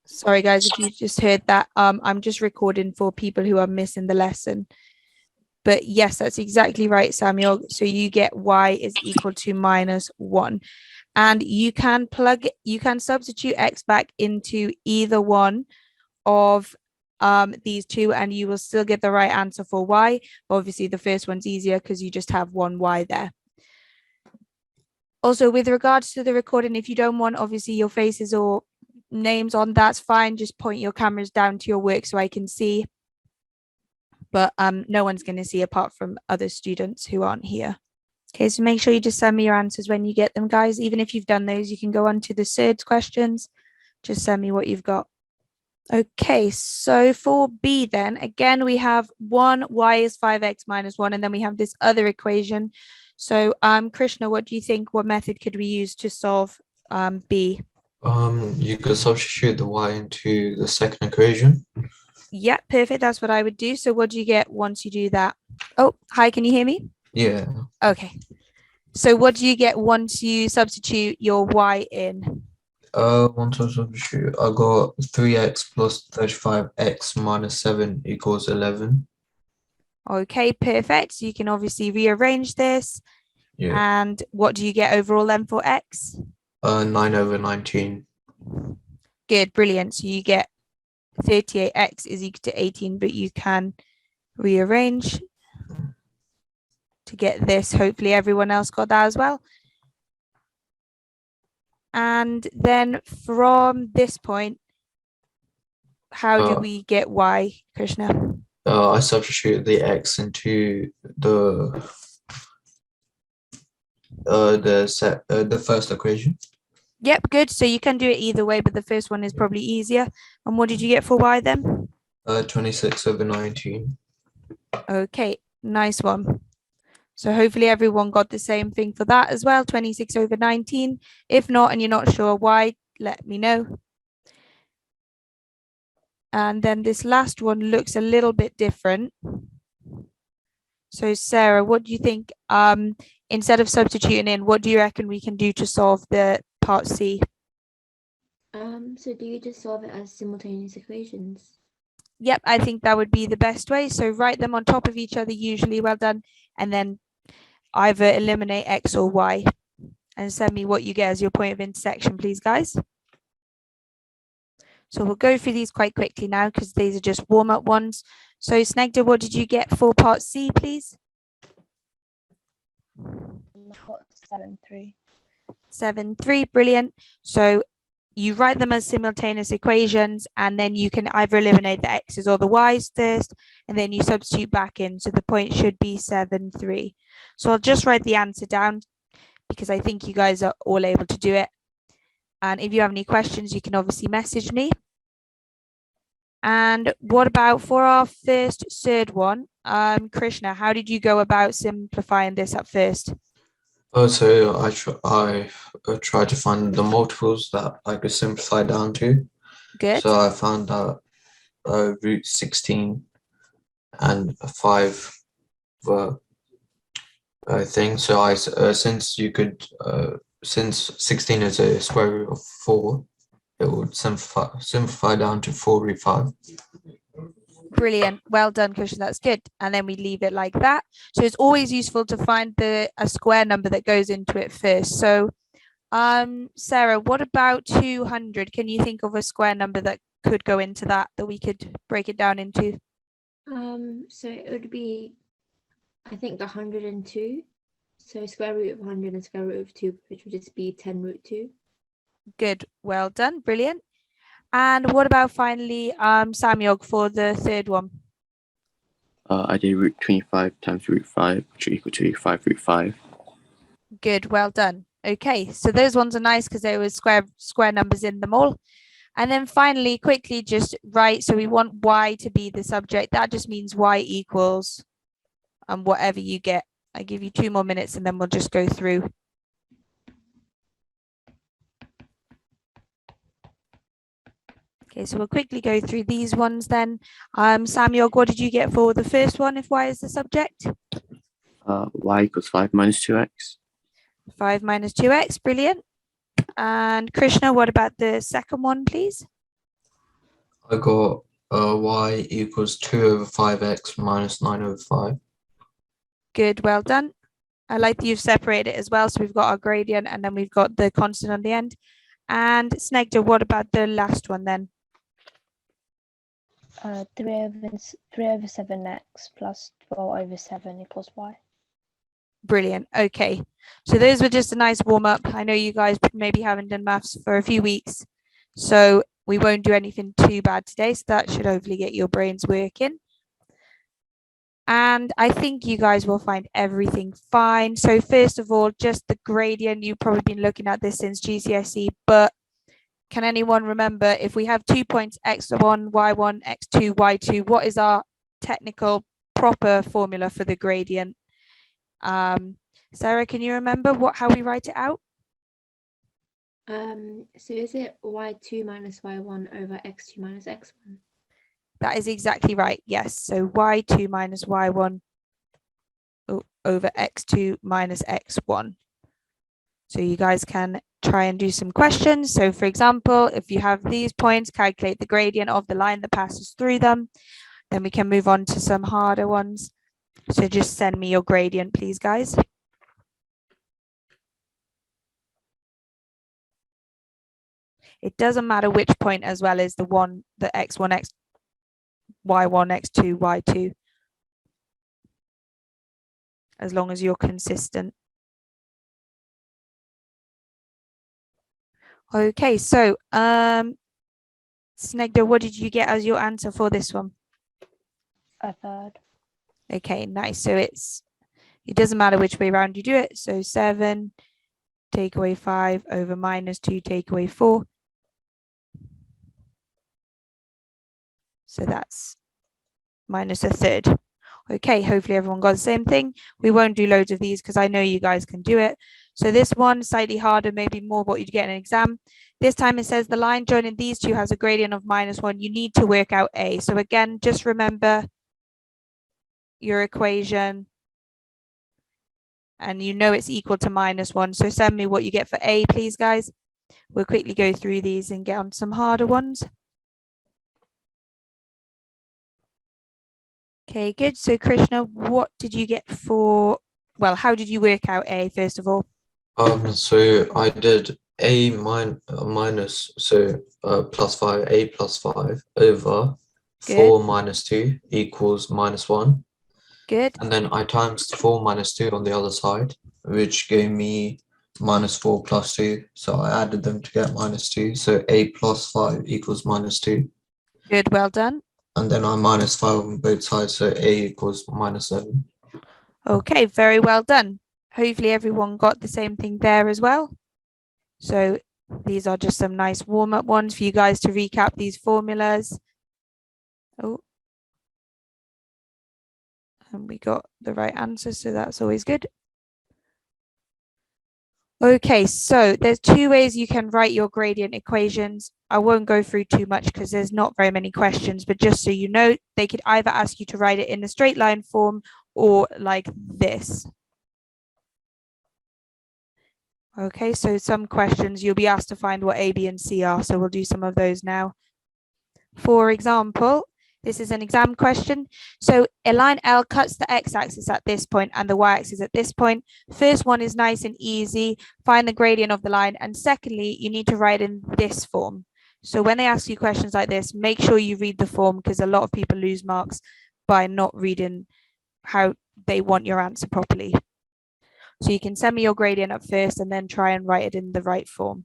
Sorry, guys, if you just heard that. I'm just recording for people who are missing the lesson. But yes, that's exactly right, Samuel. So you get y is equal to -1. And you can substitute x back into either one of these two, and you will still get the right answer for y. Obviously, the first one's easier because you just have one y there. Also, with regards to the recording, if you don't want, obviously, your faces or names on, that's fine. Just point your cameras down to your work so I can see. But no one's going to see apart from other students who aren't here. Okay, so make sure you just send me your answers when you get them, guys. Even if you've done those, you can go on to the SERDS questions. Just send me what you've got. Okay, so for B then, again, we have 1, y is 5x minus 1, and then we have this other equation. So Krishna, what do you think? What method could we use to solve B? You could substitute the y into the second equation. Yeah, perfect. That's what I would do. So what do you get once you do that? Oh, hi, can you hear me? Yeah. Okay. So what do you get once you substitute your y in? Once I substitute, I got 3x plus 35x minus 7 equals 11. Okay, perfect. So you can obviously rearrange this. Yeah. And what do you get overall then for x? 9/19. Good, brilliant. So you get 38x is equal to 18, but you can rearrange to get this. Hopefully everyone else got that as well. And then from this point, how do we get y, Krishna? I substitute the x into the first equation. Yep, good. So you can do it either way, but the first one is probably easier. And what did you get for y then? 26/19. Okay, nice one. So hopefully everyone got the same thing for that as well, 26/19. If not, and you're not sure why, let me know. And then this last one looks a little bit different. So Sarah, what do you think? Instead of substituting in, what do you reckon we can do to solve the part C? So do you just solve it as simultaneous equations? Yep, I think that would be the best way. So write them on top of each other, usually, well done, and then either eliminate x or y. And send me what you get as your point of intersection, please, guys. So we'll go through these quite quickly now because these are just warm-up ones. So Snegda, what did you get for part C, please? 7/3. 7/3, brilliant. So you write them as simultaneous equations, and then you can either eliminate the x's or the y's first, and then you substitute back in. So the point should be 7/3. So I'll just write the answer down because I think you guys are all able to do it. And if you have any questions, you can obviously message me. And what about for our first third one? Krishna, how did you go about simplifying this at first? So I tried to find the multiples that I could simplify down to. Good. So I found out root 16 and 5 were a thing. So I since 16 is a square root of 4, it would simplify down to 4√5. Brilliant. Well done, Krishna. That's good. And then we leave it like that. So it's always useful to find a square number that goes into it first. So Sarah, what about 200? Can you think of a square number that could go into that we could break it down into? So it would be, I think, 102. So square root of 100 and square root of 2, which would just be 10√2. Good. Well done. Brilliant. And what about finally, Samuel, for the third one? I did root 25 times root 5, which is equal to 5√5. Good. Well done. Okay, so those ones are nice because there was square numbers in them all. And then finally, quickly, just write. So we want y to be the subject. That just means y equals whatever you get. I give you 2 more minutes and then we'll just go through. Okay, so we'll quickly go through these ones then. Samuel, what did you get for the first one if y is the subject? Y equals 5 minus 2x. 5 minus 2x, brilliant. And Krishna, what about the second one, please? I got y equals 2/5x minus 9/5. Good, well done. I like that you've separated it as well. So we've got our gradient and then we've got the constant on the end. And Snegda, what about the last one then? 3/7x plus 12/7 equals y. Brilliant. Okay. So those were just a nice warm up. I know you guys maybe haven't done maths for a few weeks, so we won't do anything too bad today. So that should hopefully get your brains working. And I think you guys will find everything fine. So first of all, just the gradient, you've probably been looking at this since GCSE, but can anyone remember if we have 2 points, x1, y1, x2, y2, what is our technical proper formula for the gradient? Sarah, can you remember how we write it out? So is it y2 minus y1 over x2 minus x1? That is exactly right. Yes. So y2 minus y1 over x2 minus x1. So you guys can try and do some questions. So for example, if you have these points, calculate the gradient of the line that passes through them. Then we can move on to some harder ones. So just send me your gradient, please, guys. It doesn't matter which point as well as the x1, y1, x2, y2. As long as you're consistent. Okay, so Snegda, what did you get as your answer for this one? 1/3. Okay, nice. So it doesn't matter which way around you do it. So 7 take away 5 over minus 2 take away 4. So that's minus 1/3. Okay, hopefully everyone got the same thing. We won't do loads of these because I know you guys can do it. So this one, slightly harder, maybe more what you'd get in an exam. This time it says the line joining these two has a gradient of -1. You need to work out A. So again, just remember your equation. And you know it's equal to -1. So send me what you get for A, please, guys. We'll quickly go through these and get on some harder ones. Okay, good. So Krishna, what did you get for, well, how did you work out A, first of all? So I did a minus, so plus 5, a plus 5 over Good. 4 minus 2 equals -1. Good. And then I times 4 minus 2 on the other side, which gave me -4 plus 2. So I added them to get -2. So a plus 5 equals -2. Good, well done. And then I minus 5 on both sides, so a equals -7. Okay, very well done. Hopefully everyone got the same thing there as well. So these are just some nice warm-up ones for you guys to recap these formulas. Oh. And we got the right answer, so that's always good. Okay, so there's two ways you can write your gradient equations. I won't go through too much because there's not very many questions, but just so you know, they could either ask you to write it in a straight line form or like this. Okay, so some questions you'll be asked to find what A, B, and C are, so we'll do some of those now. For example, this is an exam question. So a line L cuts the x-axis at this point and the y-axis at this point. First one is nice and easy. Find the gradient of the line. And secondly, you need to write in this form. So when they ask you questions like this, make sure you read the form because a lot of people lose marks by not reading how they want your answer properly. So you can send me your gradient up first and then try and write it in the right form.